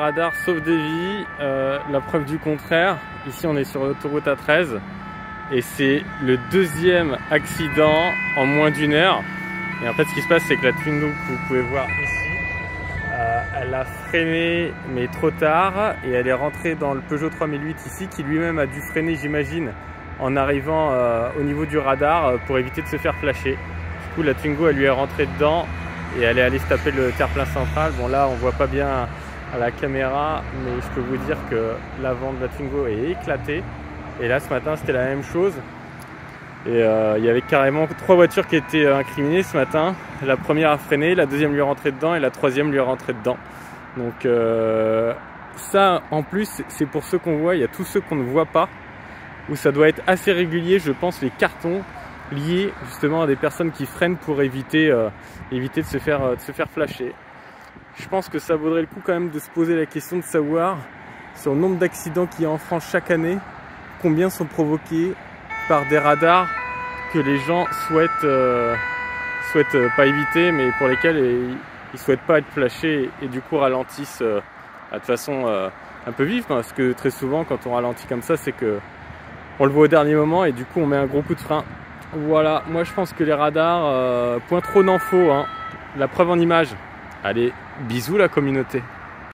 Radar sauve des vies, la preuve du contraire. Ici on est sur l'autoroute A13 et c'est le deuxième accident en moins d'une heure. Et en fait ce qui se passe c'est que la Twingo que vous pouvez voir ici, elle a freiné mais trop tard et elle est rentrée dans le Peugeot 3008 ici qui lui-même a dû freiner j'imagine en arrivant au niveau du radar pour éviter de se faire flasher. Du coup la Twingo elle lui est rentrée dedans et elle est allée se taper le terre-plein central. Bon là on voit pas bien à la caméra mais je peux vous dire que l'avant de la Twingo est éclaté. Et là ce matin c'était la même chose. Et il y avait carrément 3 voitures qui étaient incriminées ce matin. La première a freiné, la deuxième lui est rentrée dedans et la troisième lui est rentrée dedans. Donc ça en plus c'est pour ceux qu'on voit, il y a tous ceux qu'on ne voit pas où ça doit être assez régulier je pense les cartons liés justement à des personnes qui freinent pour éviter de se faire flasher. Je pense que ça vaudrait le coup quand même de se poser la question de savoir sur le nombre d'accidents qu'il y a en France chaque année, combien sont provoqués par des radars que les gens souhaitent pas éviter mais pour lesquels ils souhaitent pas être flashés et du coup ralentissent de façon un peu vive, parce que très souvent quand on ralentit comme ça c'est que on le voit au dernier moment et du coup on met un gros coup de frein. Voilà, moi je pense que les radars, point trop d'infos, hein. La preuve en image. Allez, bisous la communauté.